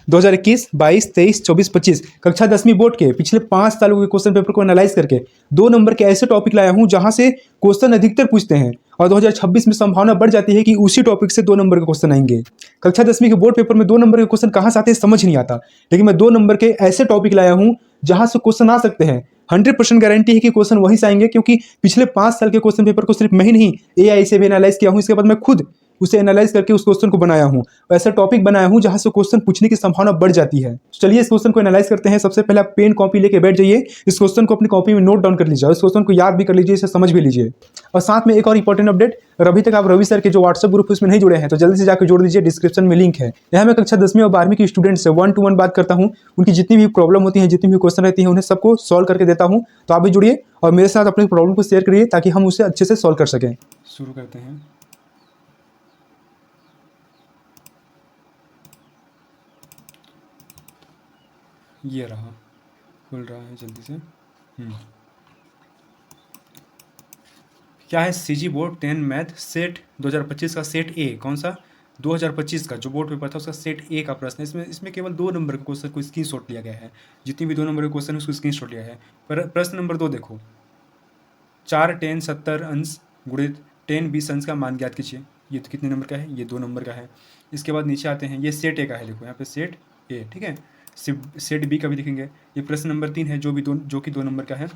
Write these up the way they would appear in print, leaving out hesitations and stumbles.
2021, 22, 23, 24, 25 कक्षा 10वीं बोर्ड के पिछले 5 सालों के क्वेश्चन पेपर को एनालाइज करके 2 नंबर के ऐसे टॉपिक लाया हूं जहां से क्वेश्चन अधिकतर पूछते हैं और 2026 में संभावना बढ़ जाती है कि उसी टॉपिक से 2 नंबर के क्वेश्चन आएंगे। कक्षा 10वीं के बोर्ड पेपर में 2 नंबर के क्वेश्चन कहां से आते हैं समझ नहीं आता, लेकिन मैं 2 नंबर के ऐसे टॉपिक लाया हूं जहां से क्वेश्चन आ सकते हैं। 100% गारंटी है कि क्वेश्चन वहीं से आएंगे, क्योंकि पिछले 5 साल के क्वेश्चन पेपर को सिर्फ मैं ही नहीं AI से भी एनालाइज किया हूं। इसके बाद मैं खुद उसे एनालाइज करके उस क्वेश्चन को बनाया हूं, ऐसा टॉपिक बनाया हूं जहां से क्वेश्चन पूछने की संभावना बढ़ जाती है। तो चलिए इस क्वेश्चन को एनालाइज करते हैं। सबसे पहले आप पेन कॉपी लेके बैठ जाइए, इस क्वेश्चन को अपनी कॉपी में नोट डाउन कर लीजिए, इस क्वेश्चन को याद भी कर लीजिए, इसे समझ भी लीजिए। और साथ में एक और इंपॉर्टेंट अपडेट, अगर अभी तक आप रवि सर के जो व्हाट्सएप ग्रुप उसमें नहीं जुड़े हैं तो जल्दी से जाकर जोड़ दीजिए, डिस्क्रिप्शन में लिंक है। यहाँ मैं कक्षा 10वीं और 12वीं के स्टूडेंट से 1 to 1 बात करता हूँ, उनकी जितनी भी प्रॉब्लम होती है, जितनी भी क्वेश्चन रहती है, उन्हें सबको सॉल्व करके देता हूँ। तो आप भी जुड़िए और मेरे साथ अपनी प्रॉब्लम को शेयर करिए ताकि हम उसे अच्छे से सॉल्व कर सकें। शुरू करते हैं। ये रहा, खुल रहा है जल्दी से। क्या है? सीजी बोर्ड 10 मैथ सेट 2025 का सेट ए। कौन सा? 2025 का जो बोर्ड पेपर था उसका सेट ए का प्रश्न है। इसमें केवल 2 नंबर के क्वेश्चन को स्क्रीनशॉट लिया गया है। जितनी भी 2 नंबर के क्वेश्चन है उसको स्क्रीनशॉट लिया है। पर प्रश्न नंबर 2 देखो, 4 10 70 अंश गुणित 10 20 अंश का मान ज्ञात कीजिए। ये तो कितने नंबर का है? ये 2 नंबर का है। इसके बाद नीचे आते हैं, ये सेट ए का है। देखो यहाँ पे सेट ए, ठीक है। सेट बी का भी देखेंगे। ये प्रश्न नंबर 3 है जो कि 2 नंबर का है।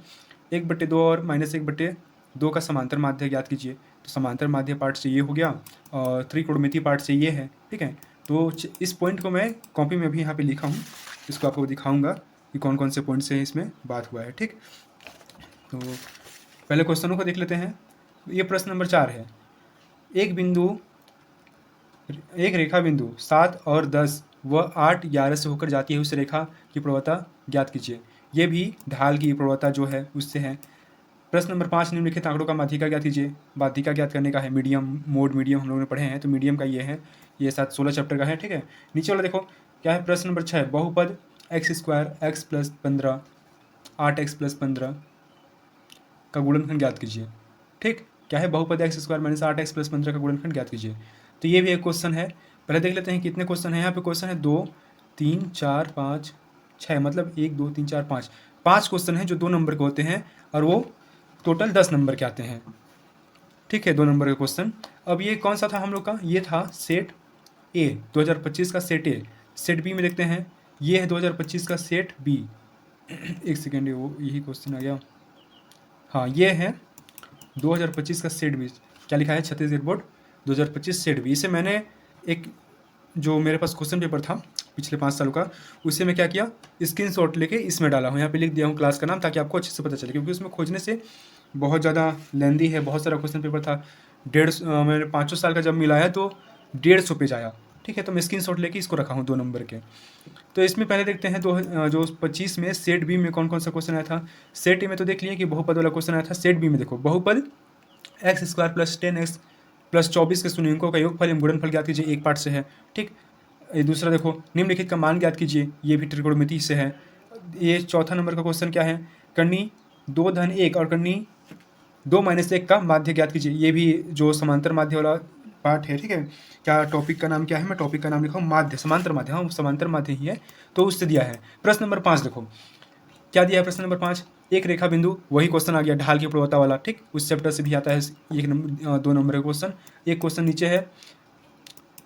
1/2 और -1/2 का समांतर माध्य ज्ञात कीजिए। तो समांतर माध्य पार्ट से ये हो गया और त्रिकोणमिति पार्ट से ये है, ठीक है। तो इस पॉइंट को मैं कॉपी में भी यहाँ पे लिखा हूँ, इसको आपको दिखाऊंगा कि कौन कौन से पॉइंट से इसमें बात हुआ है, ठीक। तो पहले क्वेश्चनों को देख लेते हैं। ये प्रश्न नंबर 4 है। एक रेखा बिंदु 7 और 10 व 8 11 से होकर जाती है, उस रेखा की प्रवणता ज्ञात कीजिए। ये भी ढाल की प्रवणता जो है उससे है। प्रश्न नंबर 5, निम्नलिखित आंकड़ों का माध्यिका ज्ञात कीजिए। माध्यिका ज्ञात करने का है मीडियम, मोड मीडियम हम लोगों ने पढ़े हैं, तो मीडियम का ये है, ये 16 चैप्टर का है, ठीक है। नीचे वाला देखो क्या है। प्रश्न नंबर 6, बहुपद x² x + 15 8x + 15 का गुणनखंड ज्ञात कीजिए, ठीक। क्या है? बहुपद x² - 8x + 15 का गुणनखंड ज्ञात कीजिए। तो ये भी एक क्वेश्चन है। पहले देख लेते हैं कितने क्वेश्चन है। यहाँ पे क्वेश्चन है 2 3 4 5 6, मतलब 1 2 3 4 5 5 क्वेश्चन हैं जो 2 नंबर के होते हैं और वो टोटल 10 नंबर के आते हैं, ठीक है। 2 नंबर के क्वेश्चन। अब ये कौन सा था हम लोग का? ये था सेट ए 2025 का सेट ए। सेट बी में देखते हैं, ये है 2025 का सेट बी। एक सेकेंड, वो यही क्वेश्चन आ गया। हाँ, ये है 2025 का सेट बी। क्या लिखा है? Chhattisgarh board 2025 set B. इसे मैंने एक जो मेरे पास क्वेश्चन पेपर था पिछले 5 सालों का, उसे मैं क्या किया, स्क्रीनशॉट लेके इसमें डाला हूँ। यहाँ पे लिख दिया हूँ क्लास का नाम, ताकि आपको अच्छे से पता चले, क्योंकि उसमें खोजने से बहुत ज़्यादा लेंदी है, बहुत सारा क्वेश्चन पेपर था। मैंने 5 साल का जब मिलाया तो 150 पेज आया, ठीक है। तो मैं स्क्रीनशॉट लेके इसको रखा हूँ 2 नंबर के। तो इसमें पहले देखते हैं जो 25 में सेट बी में कौन कौन सा क्वेश्चन आया था। सेट ए में तो देख लिए कि बहुपद वाला क्वेश्चन आया था। सेट बी में देखो, बहुपद x² + 10x + 24 के शून्यंकों का योगफल एवं गुणनफल ज्ञात कीजिए, एक पार्ट से है, ठीक। ये दूसरा देखो, निम्नलिखित का मान ज्ञात कीजिए, ये भी त्रिकोणमिति से है। ये चौथा नंबर का क्वेश्चन क्या है? कर्णी 2 - 1 और कर्णी 2 - 1 का माध्य ज्ञात कीजिए। ये भी जो समांतर माध्य वाला पार्ट है, ठीक है। क्या टॉपिक का नाम क्या है? मैं टॉपिक का नाम लिखा हूँ माध्य, समांतर माध्य। हाँ, समांतर माध्य ही है, तो उससे दिया है। प्रश्न नंबर 5 देखो क्या दिया है। प्रश्न नंबर 5, एक रेखा बिंदु, वही क्वेश्चन आ गया ढाल की प्रवणता वाला, ठीक। उस चैप्टर से भी आता है 2 नंबर का क्वेश्चन। एक क्वेश्चन नीचे है,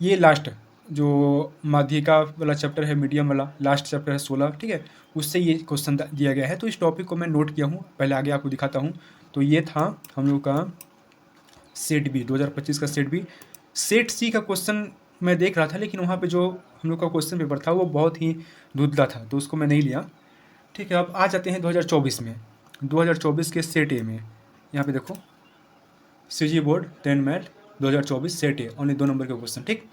ये लास्ट जो माध्यिका वाला चैप्टर है, मीडियम वाला लास्ट चैप्टर है 16, ठीक है। उससे ये क्वेश्चन दिया गया है। तो इस टॉपिक को मैं नोट किया हूँ, पहले आगे आपको दिखाता हूँ। तो ये था हम लोग का सेट बी 2025 का सेट बी। सेट सी का क्वेश्चन मैं देख रहा था, लेकिन वहाँ पे जो हम लोग का क्वेश्चन पेपर था वो बहुत ही धुंधला था, तो उसको मैं नहीं लिया, ठीक है। अब आ जाते हैं 2024 में। 2024 के सेट ए में यहाँ पे देखो, सीजी बोर्ड 10 मैथ 2024 सेट ए, ओनली 2 नंबर के क्वेश्चन, ठीक।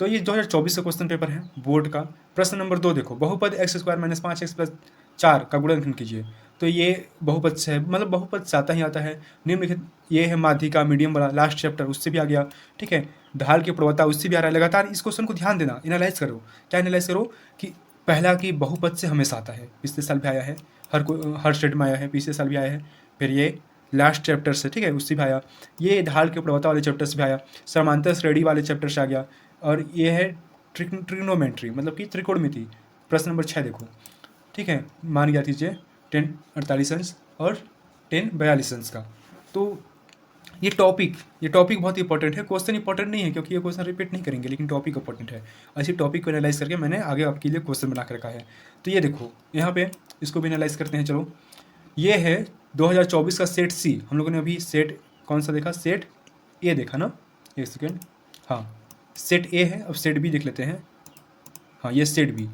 तो ये 2024 का क्वेश्चन पेपर है बोर्ड का। प्रश्न नंबर 2 देखो, बहुपद x² - 5x + 4 का गुणनखंड कीजिए। तो ये बहुपद से है, मतलब बहुपद से आता ही आता है। निम्नलिखित, ये है माध्यिका मीडियम वाला लास्ट चैप्टर, उससे भी आ गया, ठीक है। ढाल की प्रवणता उससे भी आ रहा है। लगातार इस क्वेश्चन को ध्यान देना, एनालाइज करो। क्या एनालाइज करो? कि पहला की बहुपद से हमेशा आता है, पिछले साल भी आया है, हर स्टेट में आया है, पिछले साल भी आया है। फिर ये लास्ट चैप्टर से, ठीक है, उससे भी आया। ये ढाल की प्रवणता वाले चैप्टर से भी आया, समांतर श्रेणी वाले चैप्टर से आ गया। और ये है ट्रिग्नोमेट्री मतलब कि त्रिकोणमिति। प्रश्न नंबर 6 देखो, ठीक है, मान गया कीजिए 1048 अंश और 1042 अंश का। तो ये टॉपिक बहुत इंपॉर्टेंट है। क्वेश्चन इंपॉर्टेंट नहीं है क्योंकि ये क्वेश्चन रिपीट नहीं करेंगे, लेकिन टॉपिक इंपॉर्टेंट है। ऐसे टॉपिक को एनालाइज करके मैंने आगे आपके लिए क्वेश्चन बना कर रखा है। तो ये देखो यहाँ पे इसको भी एनालाइज करते हैं। चलो, ये है 2024 का सेट सी। हम लोगों ने अभी सेट कौन सा देखा, सेट ए देखा ना, एक सेकेंड, हाँ सेट ए है। अब सेट बी देख लेते हैं। हाँ ये सेट बी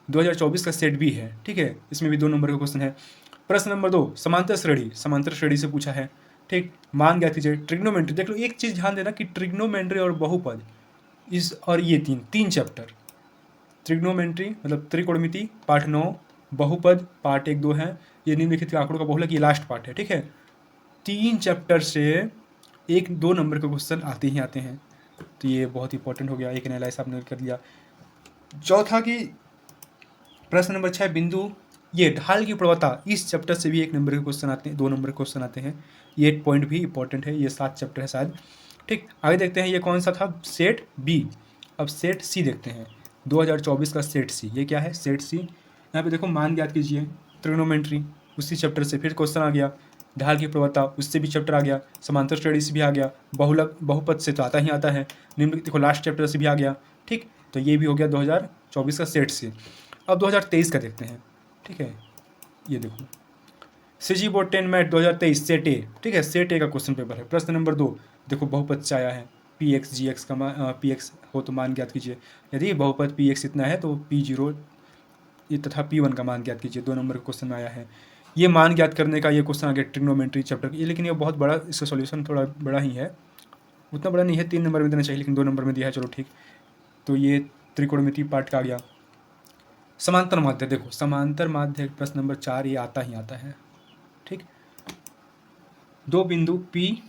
2024 का सेट बी है, ठीक है। इसमें भी 2 नंबर का क्वेश्चन है। प्रश्न नंबर 2, समांतर श्रेणी से पूछा है, ठीक। मान गया कीजिए ट्रिग्नोमेट्री। देख लो एक चीज़ ध्यान देना कि ट्रिग्नोमेट्री और बहुपद इस और ये तीन चैप्टर, ट्रिग्नोमेट्री मतलब त्रिकोणमिति पार्ट 9, बहुपद पार्ट 1 2 है, ये निम्नलिखित आंकड़ों का बहुलक ये लास्ट पार्ट है, ठीक है। 3 चैप्टर से 1-2 नंबर के क्वेश्चन आते ही आते हैं। तो ये बहुत इंपॉर्टेंट हो गया, एक एनालाइज आपने कर लिया। चौथा की प्रश्न नंबर 6 बिंदु, ये ढाल की प्रवणता, इस चैप्टर से भी 1 नंबर के क्वेश्चन आते हैं, 2 नंबर के क्वेश्चन आते हैं। ये एक पॉइंट भी इंपॉर्टेंट है। ये 7 चैप्टर है शायद, ठीक। आगे देखते हैं ये कौन सा था, सेट बी। अब सेट सी देखते हैं, 2024 का सेट सी। ये क्या है, सेट सी। यहाँ पे देखो मान ज्ञात कीजिए, ट्रिग्नोमेट्री उसी चैप्टर से फिर क्वेश्चन आ गया, ढाल की प्रवणता उससे भी चैप्टर आ गया, समांतर श्रेणी से भी आ गया, बहुपद से तो आता ही आता है, निम्न देखो लास्ट चैप्टर से भी आ गया, ठीक। तो ये भी हो गया 2024 का सेट से। अब 2023 का देखते हैं, ठीक है। ये देखो सीजी बोर्ड 10 मैथ 2023 सेट ए, ठीक है, सेट ए का क्वेश्चन पेपर है। प्रश्न नंबर 2 देखो बहुपद से आया है, पी एक्स जी एक्स का पी एक्स हो तो मान ज्ञात कीजिए। यदि बहुपद पी एक्स इतना है तो पी जीरो ये तथा पी वन का मान ज्ञात कीजिए। 2 नंबर का क्वेश्चन में आया है। ये मान ज्ञात करने का ये क्वेश्चन आ गया ट्रिग्नोमेट्री चैप्टर की, लेकिन ये बहुत बड़ा, इसका सॉल्यूशन थोड़ा बड़ा ही है, उतना बड़ा नहीं है, 3 नंबर में देना चाहिए, लेकिन 2 नंबर में दिया है, चलो ठीक। तो ये त्रिकोणमिति पार्ट का आ गया। समांतर माध्य, देखो समांतर माध्य प्रश्न नंबर 4 ये आता ही आता है, ठीक। 2 बिंदु पी,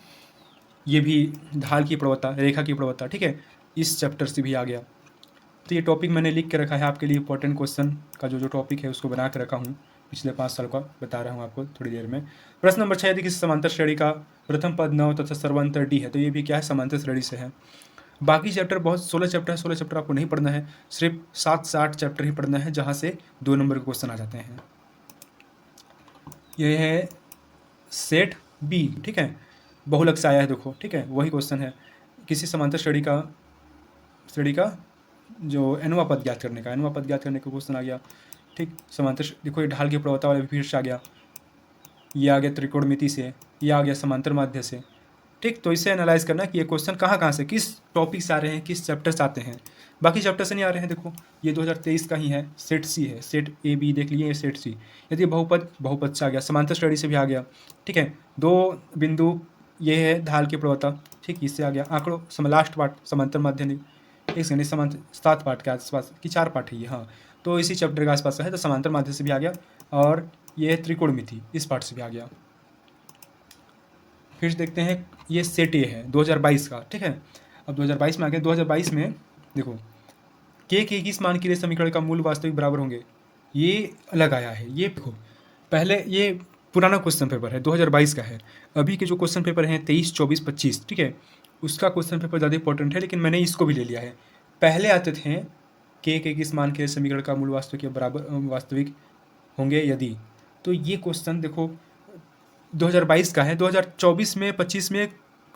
ये भी ढाल की प्रवणता, रेखा की प्रवणता, ठीक है, इस चैप्टर से भी आ गया। तो ये टॉपिक मैंने लिख के रखा है आपके लिए, इंपॉर्टेंट क्वेश्चन का जो टॉपिक है उसको बना के रखा हूँ, पिछले 5 साल का बता रहा हूँ आपको थोड़ी देर में। प्रश्न नंबर 6 यदि किसी समांतर श्रेणी का प्रथम पद 9 तथा सर्वांतर डी है, तो ये भी क्या है, समांतर श्रेणी से है। बाकी चैप्टर बहुत 16 चैप्टर है, 16 चैप्टर आपको नहीं पढ़ना है, सिर्फ 7 से 8 चैप्टर ही पढ़ना है, जहाँ से 2 नंबर के क्वेश्चन आ जाते हैं। ये है सेट बी, ठीक है, बहुलक से आया है, देखो ठीक है, वही क्वेश्चन है। किसी समांतर श्रेणी का जो एनवा पद ज्ञात करने का, एनवा पद ज्ञात करने का क्वेश्चन आ गया, ठीक। समांतर देखो ये ढाल की प्रवणता वाला भी फिर से आ गया, ये आ गया त्रिकोणमिति से, ये आ गया समांतर माध्य से, ठीक। तो इसे एनालाइज करना कि ये क्वेश्चन कहाँ से, किस टॉपिक से आ रहे हैं, किस चैप्टर से आते हैं। बाकी चैप्टर से नहीं आ रहे हैं। देखो ये 2023 का ही है, सेट सी है, सेट ए बी देख लिए, ये सेट सी। यदि बहुपद से आ गया, समांतर श्रेणी से भी आ गया, ठीक है। 2 बिंदु ये है ढाल की प्रवणता, ठीक, इससे आ गया। आंकड़ों लास्ट पार्ट समांतर माध्य नहीं, एक सेकेंड, समांतर 7 पार्ट के आसपास कि 4 पार्ट है ये, हाँ, तो इसी चैप्टर के आसपास है, तो समांतर माध्य से भी आ गया। और ये त्रिकोणमिति इस पार्ट से भी आ गया। फिर देखते हैं ये सेट ए है 2022 का, ठीक है। अब 2022 में आ गया, 2022 में देखो के किस मान के लिए समीकरण का मूल वास्तविक बराबर होंगे, ये अलग आया है। ये देखो पहले ये पुराना क्वेश्चन पेपर है, 2022 का है। अभी के जो क्वेश्चन पेपर हैं 23, 24, 25, ठीक है, उसका क्वेश्चन पेपर ज़्यादा इंपॉर्टेंट है, लेकिन मैंने इसको भी ले लिया है। पहले आते थे के किस मान के समीकरण का मूल वास्तविक होंगे यदि, तो ये क्वेश्चन देखो 2022 का है। 2024 में 25 में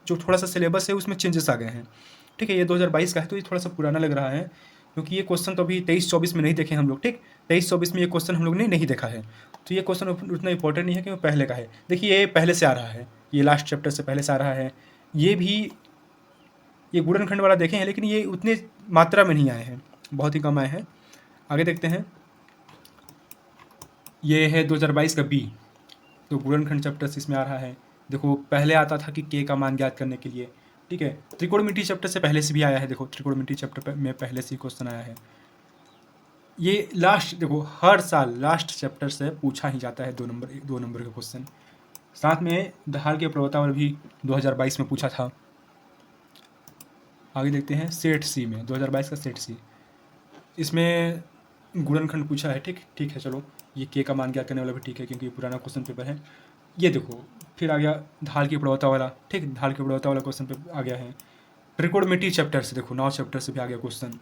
जो थोड़ा सा सिलेबस है उसमें चेंजेस आ गए हैं, ठीक है। ये 2022 का है तो ये थोड़ा सा पुराना लग रहा है, क्योंकि ये क्वेश्चन तो अभी 23-24 में नहीं देखे हम लोग, ठीक। 23-24 में ये क्वेश्चन हम लोग ने नहीं देखा है, तो ये क्वेश्चन उतना इंपॉर्टेंट नहीं है कि वो पहले का है। देखिए ये पहले से आ रहा है, ये लास्ट चैप्टर से पहले से आ रहा है। ये भी ये गुणनखंड वाला देखे हैं, लेकिन ये उतने मात्रा में नहीं आए हैं, बहुत ही कम आए हैं। आगे देखते हैं, ये है 2022 का बी, तो गुणनखंड चैप्टर से इसमें आ रहा है। देखो पहले आता था कि के का मान ज्ञात करने के लिए, ठीक है। त्रिकोणमिति चैप्टर से पहले से भी आया है, देखो त्रिकोणमिति चैप्टर में पहले से ही क्वेश्चन आया है। ये लास्ट देखो हर साल लास्ट चैप्टर से पूछा ही जाता है 2 नंबर का क्वेश्चन। साथ में ढाल के प्रवणता में भी 2022 में पूछा था। आगे देखते हैं सेट सी में, 2022 का सेट सी, इसमें गुणनखंड पूछा है, ठीक है। चलो ये के का मान ज्ञात करने वाला भी ठीक है, क्योंकि ये पुराना क्वेश्चन पेपर है। ये देखो फिर आ गया ढाल की प्रवणता वाला, ठीक, ढाल की प्रवणता वाला क्वेश्चन पेपर आ गया है। त्रिकोणमिति चैप्टर से देखो 9 चैप्टर से भी आ गया क्वेश्चन।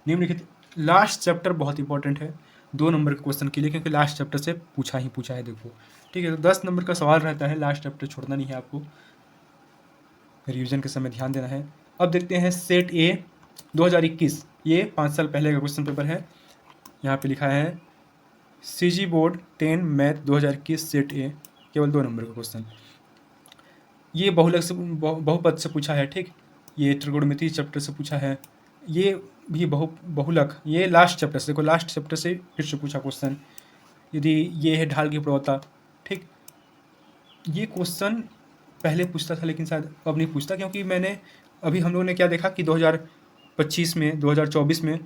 निम्नलिखित लास्ट चैप्टर बहुत इंपॉर्टेंट है 2 नंबर के क्वेश्चन के लिए, क्योंकि लास्ट चैप्टर से पूछा है देखो, ठीक है। तो 10 नंबर का सवाल रहता है, लास्ट चैप्टर छोड़ना नहीं है आपको, रिवीजन के समय ध्यान देना है। अब देखते हैं सेट ए 2021, ये 5 साल पहले का क्वेश्चन पेपर है। यहाँ पे लिखा है सीजी बोर्ड 10 मैथ 2021 सेट ए, केवल 2 नंबर का क्वेश्चन। ये बहुलक से बहुपद से पूछा है, ठीक। ये त्रिकोणमिति चैप्टर से पूछा है, ये भी बहुलक, ये लास्ट चैप्टर से, देखो लास्ट चैप्टर से फिर से पूछा क्वेश्चन। यदि ये है ढाल की प्रवणता, ठीक। ये क्वेश्चन पहले पूछता था लेकिन शायद अब नहीं पूछता, क्योंकि मैंने अभी हम लोगों ने क्या देखा कि 2025 में 2024 में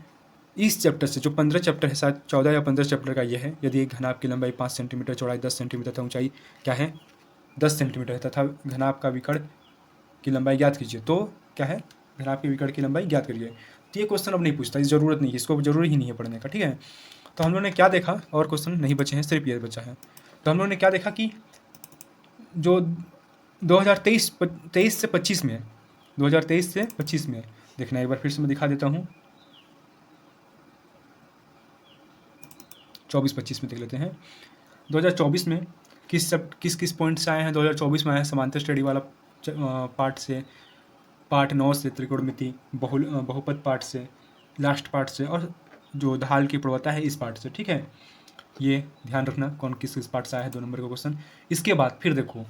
इस चैप्टर से जो 15 चैप्टर है, शायद 14 या 15 चैप्टर का ये है। यदि एक घनाभ की लंबाई 5 सेंटीमीटर, चौड़ाई 10 सेंटीमीटर तथा ऊंचाई क्या है 10 सेंटीमीटर है, तथा घनाभ का विकर्ण की लंबाई ज्ञात कीजिए, तो क्या है घनाभ के विकर्ण की लंबाई ज्ञात करिए। तो ये क्वेश्चन अब नहीं पूछता, इस ज़रूरत नहीं है, इसको जरूरी ही नहीं है पढ़ने का, ठीक है। तो हम लोगों ने क्या देखा, और क्वेश्चन नहीं बचे हैं, सिर्फ ये बचा है। तो हम लोगों ने क्या देखा कि जो 2023 से 25 में, 2023 से 25 में देखना, एक बार फिर से मैं दिखा देता हूँ, 24-25 में देख लेते हैं। 2024 में किस पॉइंट से आए हैं, 2024 में आए हैं समांतर स्टडी वाला पार्ट से, पार्ट 9 से त्रिकोणमिति, बहुपद पार्ट से, लास्ट पार्ट से, और जो ढाल की प्रवणता है इस पार्ट से, ठीक है। ये ध्यान रखना कौन किस पार्ट से आया है 2 नंबर का क्वेश्चन। इसके बाद फिर देखो,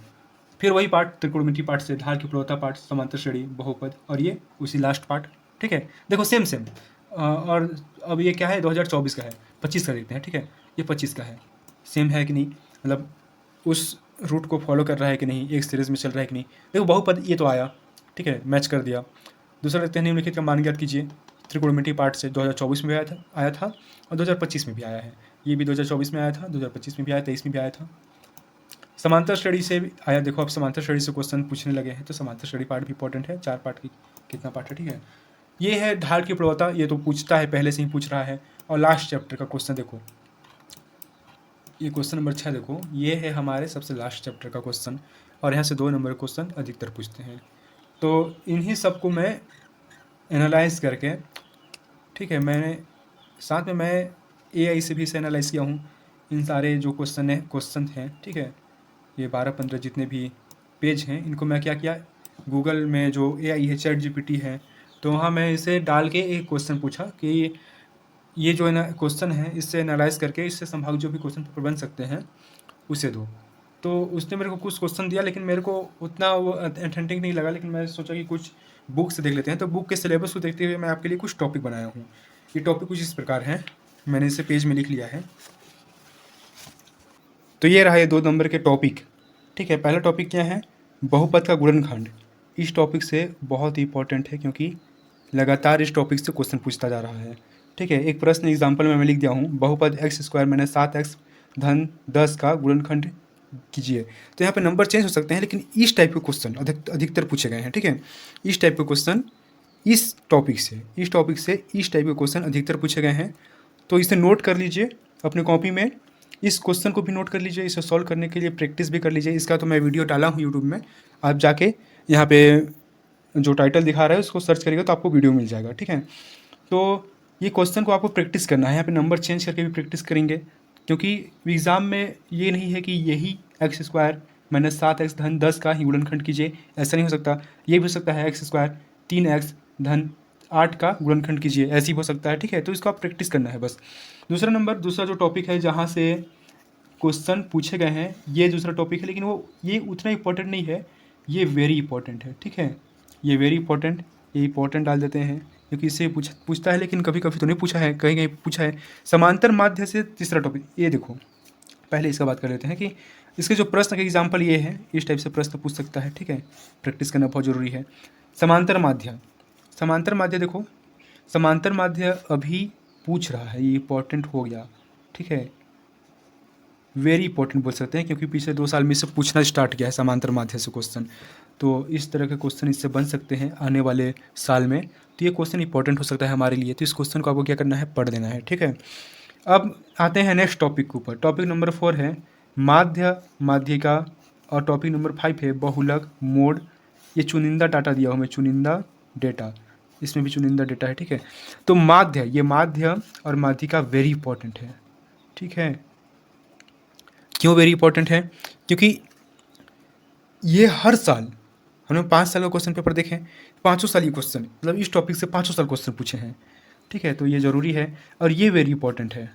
फिर वही पार्ट त्रिकोणमिति पार्ट से, ढाल की प्रवणता पार्ट, समांतर श्रेणी, बहुपद, और ये उसी लास्ट पार्ट, ठीक है। देखो सेम और अब ये क्या है 2024 का है, 25 का देखते हैं, ठीक है। ये 25 का है, सेम है कि नहीं, मतलब उस रूट को फॉलो कर रहा है कि नहीं, एक सीरीज में चल रहा है कि नहीं। देखो बहुपद ये तो आया, ठीक है, मैच कर दिया। दूसरा देखते हैं निम्नलिखित का मान ज्ञात कीजिए, त्रिकोणमिति पार्ट से 2024 में भी आया था और 2025 में भी आया है। ये भी 2024 में आया था, 2025 में भी आया, 23 में भी आया था। समांतर श्रेणी से भी आया, देखो अब समांतर श्रेणी से क्वेश्चन पूछने लगे हैं, तो समांतर श्रेणी पार्ट भी इंपॉर्टेंट है। 4 पार्ट की कितना पार्ट है, ठीक है। ये है ढाल की प्रवणता, ये तो पूछता है, पहले से ही पूछ रहा है। और लास्ट चैप्टर का क्वेश्चन देखो, ये क्वेश्चन नंबर 6 देखो, ये है हमारे सबसे लास्ट चैप्टर का क्वेश्चन, और यहाँ से 2 नंबर क्वेश्चन अधिकतर पूछते हैं। तो इन्हीं सबको मैं एनालाइज करके, ठीक है, मैंने साथ में मैं AI से भी इसे एनालाइज किया हूँ। इन सारे जो क्वेश्चन हैं, ठीक है, ये 12-15 जितने भी पेज हैं, इनको मैं क्या किया, गूगल में जो AI है, ChatGPT है, तो वहाँ मैं इसे डाल के एक क्वेश्चन पूछा कि ये जो क्वेश्चन है इससे एनालाइज करके इससे संभावित जो भी क्वेश्चन पेपर बन सकते हैं उसे दो। तो उसने मेरे को कुछ क्वेश्चन दिया, लेकिन मेरे को उतना वो अथेंटिक नहीं लगा, लेकिन मैं सोचा कि कुछ बुक से देख लेते हैं। तो बुक के सिलेबस को देखते हुए मैं आपके लिए कुछ टॉपिक बनाया हूँ। ये टॉपिक कुछ इस प्रकार है, मैंने इसे पेज में लिख लिया है। तो ये रहा ये 2 नंबर के टॉपिक, ठीक है। पहला टॉपिक क्या है, बहुपद का गुणनखंड। इस टॉपिक से बहुत ही इंपॉर्टेंट है, क्योंकि लगातार इस टॉपिक से क्वेश्चन पूछता जा रहा है, ठीक है। एक प्रश्न एग्जाम्पल में मैं लिख दिया हूँ, बहुपद x² - 7x धन 10 का गुणनखंड कीजिए। तो यहाँ पे नंबर चेंज हो सकते हैं, लेकिन इस टाइप के क्वेश्चन अधिकतर पूछे गए हैं, ठीक है। इस टाइप के क्वेश्चन इस टॉपिक से इस टाइप के क्वेश्चन अधिकतर पूछे गए हैं। तो इसे नोट कर लीजिए अपने कॉपी में, इस क्वेश्चन को भी नोट कर लीजिए, इसे सॉल्व करने के लिए प्रैक्टिस भी कर लीजिए। इसका तो मैं वीडियो डाला हूँ यूट्यूब में, आप जाके यहाँ पे जो टाइटल दिखा रहा है उसको सर्च करिएगा तो आपको वीडियो मिल जाएगा, ठीक है। तो ये क्वेश्चन को आपको प्रैक्टिस करना है, यहाँ पे नंबर चेंज करके भी प्रैक्टिस करेंगे, क्योंकि एग्ज़ाम में ये नहीं है कि यही x² - 7x धन 10 का ही गुणनखंड कीजिए, ऐसा नहीं हो सकता। ये भी हो सकता है x² 3x धन 8 का गुणनखंड कीजिए, ऐसे ही हो सकता है, ठीक है। तो इसको आप प्रैक्टिस करना है बस। दूसरा जो टॉपिक है जहाँ से क्वेश्चन पूछे गए हैं, ये दूसरा टॉपिक है, लेकिन ये उतना इंपॉर्टेंट नहीं है, ये वेरी इंपॉर्टेंट है, ठीक है। ये वेरी इंपॉर्टेंट, ये इंपॉर्टेंट डाल देते हैं, क्योंकि इससे पूछता है, लेकिन कभी कभी तो नहीं पूछा है, कहीं कहीं पूछा है। समांतर माध्य से तीसरा टॉपिक, ये देखो पहले इसका बात कर लेते हैं कि इसके जो प्रश्न का एग्जाम्पल ये है, इस टाइप से प्रश्न पूछ सकता है, ठीक है। प्रैक्टिस करना बहुत ज़रूरी है। समांतर माध्य देखो, समांतर माध्य अभी पूछ रहा है, ये इंपॉर्टेंट हो गया, ठीक है, वेरी इंपॉर्टेंट बोल सकते हैं, क्योंकि पिछले 2 साल में इससे पूछना स्टार्ट किया है समांतर माध्य से क्वेश्चन। तो इस तरह के क्वेश्चन इससे बन सकते हैं आने वाले साल में, तो ये क्वेश्चन इंपॉर्टेंट हो सकता है हमारे लिए। तो इस क्वेश्चन को आपको क्या करना है, पढ़ देना है, ठीक है। अब आते हैं नेक्स्ट टॉपिक के ऊपर। टॉपिक नंबर 4 है माध्यिका, और टॉपिक नंबर 5 है बहुलक मोड। ये चुनिंदा डाटा दिया हुआ है, चुनिंदा डेटा, इसमें भी चुनिंदा डेटा है, ठीक है। तो माध्य, ये माध्य और माध्यिका वेरी इंपॉर्टेंट है, ठीक है। क्यों वेरी इंपॉर्टेंट है? क्योंकि ये हर साल हमने 5 साल का क्वेश्चन पेपर देखें, 5 साल ये क्वेश्चन, मतलब इस टॉपिक से 5 साल क्वेश्चन पूछे हैं, ठीक है। तो ये ज़रूरी है और ये वेरी इंपॉर्टेंट है,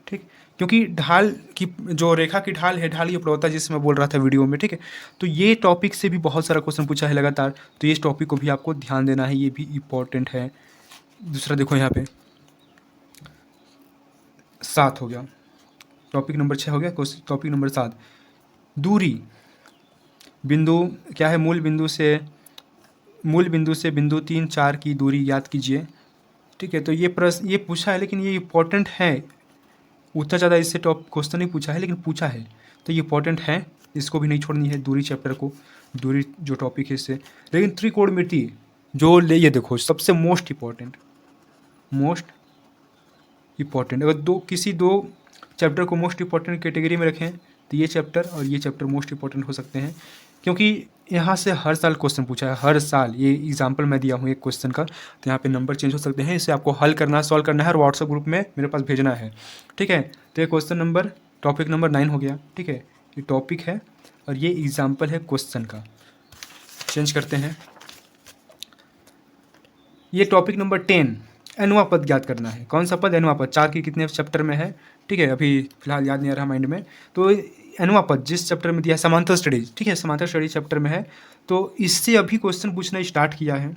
ठीक। क्योंकि ढाल की जो रेखा की ढाल है, ढाल की प्रवणता जिससे मैं बोल रहा था वीडियो में, ठीक है। तो ये टॉपिक से भी बहुत सारा क्वेश्चन पूछा है लगातार, तो इस टॉपिक को भी आपको ध्यान देना है, ये भी इम्पोर्टेंट है। दूसरा देखो यहाँ पे 7 हो गया, टॉपिक नंबर 6 हो गया, टॉपिक नंबर 7 दूरी। बिंदु क्या है? मूल बिंदु से बिंदु 3 4 की दूरी याद कीजिए, ठीक है। तो ये प्रश्न ये पूछा है, लेकिन ये इम्पोर्टेंट है, उतना ज़्यादा इससे टॉप क्वेश्चन नहीं पूछा है, लेकिन पूछा है, तो ये इंपॉर्टेंट है, इसको भी नहीं छोड़नी है, दूरी चैप्टर को, दूरी जो टॉपिक है इससे। लेकिन त्रिकोणमिति जो ले, ये देखो सबसे मोस्ट इम्पॉर्टेंट अगर किसी दो चैप्टर को मोस्ट इम्पॉर्टेंट कैटेगरी में रखें तो ये चैप्टर और ये चैप्टर मोस्ट इम्पॉर्टेंट हो सकते हैं, क्योंकि यहाँ से हर साल क्वेश्चन पूछा है, हर साल। ये एग्जाम्पल मैं दिया हूँ एक क्वेश्चन का, तो यहाँ पे नंबर चेंज हो सकते हैं, इसे आपको हल करना है, सॉल्व करना है और व्हाट्सएप ग्रुप में मेरे पास भेजना है, ठीक है। तो ये टॉपिक नंबर 9 हो गया, ठीक है। ये टॉपिक है और ये एग्जाम्पल है क्वेश्चन का। चेंज करते हैं, ये टॉपिक नंबर 10 एनुआ पद ज्ञात करना है। कौन सा पद? एनुआ पद। 4 की कितने चैप्टर में है, ठीक है, अभी फिलहाल याद नहीं आ रहा माइंड में। तो एनुआ पद जिस चैप्टर में दिया है, समांतर स्टडीज, ठीक है, समांतर स्टडीज चैप्टर में है। तो इससे अभी क्वेश्चन पूछना स्टार्ट किया है,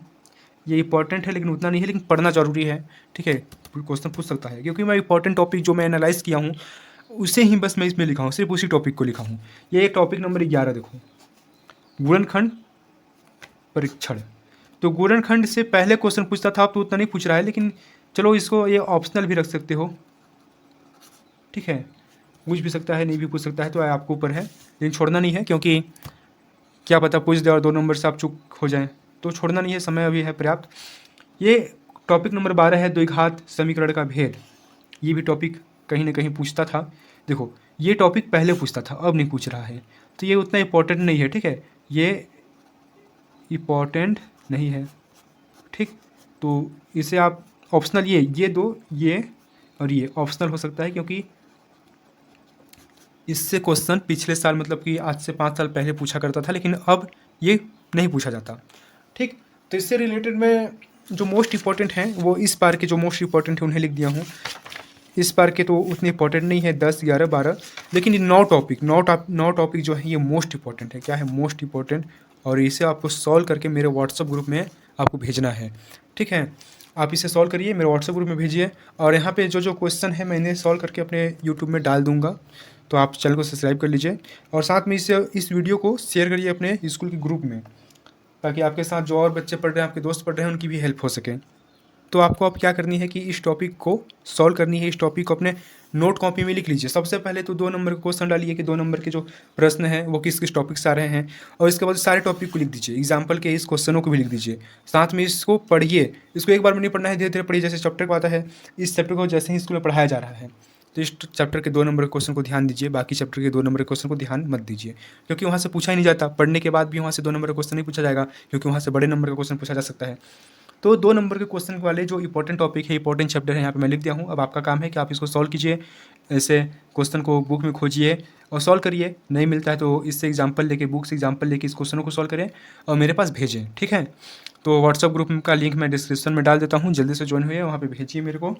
ये इंपॉर्टेंट है लेकिन उतना नहीं है, लेकिन पढ़ना जरूरी है, ठीक है। क्वेश्चन पूछ सकता है, क्योंकि मैं इंपॉर्टेंट टॉपिक जो मैं एनालाइज किया हूँ उसे ही बस मैं इसमें लिखा हूँ, सिर्फ उसी टॉपिक को लिखा हूँ। ये टॉपिक नंबर 11 देखो, गुणनखंड परीक्षण। तो गुणनखंड से पहले क्वेश्चन पूछता था, अब तो उतना नहीं पूछ रहा है, लेकिन चलो इसको ये ऑप्शनल भी रख सकते हो, ठीक है। पूछ भी सकता है, नहीं भी पूछ सकता है, तो आपको ऊपर है, लेकिन छोड़ना नहीं है, क्योंकि क्या पता पूछ दे और 2 नंबर से आप चुप हो जाएं, तो छोड़ना नहीं है, समय अभी है पर्याप्त। ये टॉपिक नंबर 12 है, द्विघात समीकरण का भेद। ये भी टॉपिक कहीं ना कहीं पूछता था, देखो ये टॉपिक पहले पूछता था, अब नहीं पूछ रहा है, तो ये उतना इंपॉर्टेंट नहीं है, ठीक है, ये इम्पॉर्टेंट नहीं है, ठीक। तो इसे आप ऑप्शनल, ये दो, ये और ये ऑप्शनल हो सकता है, क्योंकि इससे क्वेश्चन पिछले साल, मतलब कि आज से 5 साल पहले पूछा करता था, लेकिन अब ये नहीं पूछा जाता, ठीक। तो इससे रिलेटेड मैं जो मोस्ट इंपॉर्टेंट हैं वो इस बार के जो मोस्ट इंपॉर्टेंट है उन्हें लिख दिया हूँ। इस बार के तो उतने इंपॉर्टेंट नहीं है, 10 11 12, लेकिन ये 9 टॉपिक जो है ये मोस्ट इंपॉर्टेंट है। क्या है? Most important. और इसे आपको सॉल्व करके मेरे व्हाट्सअप ग्रुप में आपको भेजना है, ठीक है। आप इसे सॉल्व करिए, मेरे व्हाट्सअप ग्रुप में भेजिए, और यहाँ पे जो क्वेश्चन है मैंने सॉल्व करके अपने यूट्यूब में डाल दूँगा, तो आप चैनल को सब्सक्राइब कर लीजिए, और साथ में इस वीडियो को शेयर करिए अपने स्कूल के ग्रुप में, ताकि आपके साथ जो और बच्चे पढ़ रहे हैं, आपके दोस्त पढ़ रहे हैं, उनकी भी हेल्प हो सके। तो आपको अब क्या करनी है कि इस टॉपिक को सॉल्व करनी है, इस टॉपिक को अपने नोट कॉपी में लिख लीजिए। सबसे पहले तो 2 नंबर का क्वेश्चन डालिए कि 2 नंबर के जो प्रश्न हैं वो किस किस टॉपिक से आ रहे हैं, और इसके बाद सारे टॉपिक को लिख दीजिए, एग्जाम्पल के इस क्वेश्चनों को भी लिख दीजिए। साथ में इसको पढ़िए, इसको एक बार में नहीं पढ़ना है, धीरे धीरे पढ़िए, जैसे चैप्टर को आता है, इस चैप्टर को जैसे ही स्कूल में पढ़ाया जा रहा है, तो इस चैप्टर के 2 नंबर के क्वेश्चन को ध्यान दीजिए, बाकी चैप्टर के 2 नंबर के क्वेश्चन को ध्यान मत दीजिए, क्योंकि वहाँ से पूछा ही नहीं जाता। पढ़ने के बाद भी वहाँ से 2 नंबर का क्वेश्चन नहीं पूछा जाएगा, क्योंकि वहाँ से बड़े नंबर का क्वेश्चन पूछा जा सकता है। तो 2 नंबर के क्वेश्चन वाले जो इंपॉर्टेंट टॉपिक है, इंपॉर्टेंट चैप्टर है, यहाँ पे मैं लिख दिया हूँ। अब आपका काम है कि आप इसको सॉल्व कीजिए, ऐसे क्वेश्चन को बुक में खोजिए और सॉल्व करिए। नहीं मिलता है तो इससे एग्जाम्पल लेके, बुक से एग्जाम्पल लेके इस क्वेश्चनों को सॉल्व करें और मेरे पास भेजें, ठीक है। तो व्हाट्सअप ग्रुप का लिंक मैं डिस्क्रिप्शन में डाल देता हूँ, जल्दी से ज्वाइन हुए, वहाँ पर भेजिए मेरे को।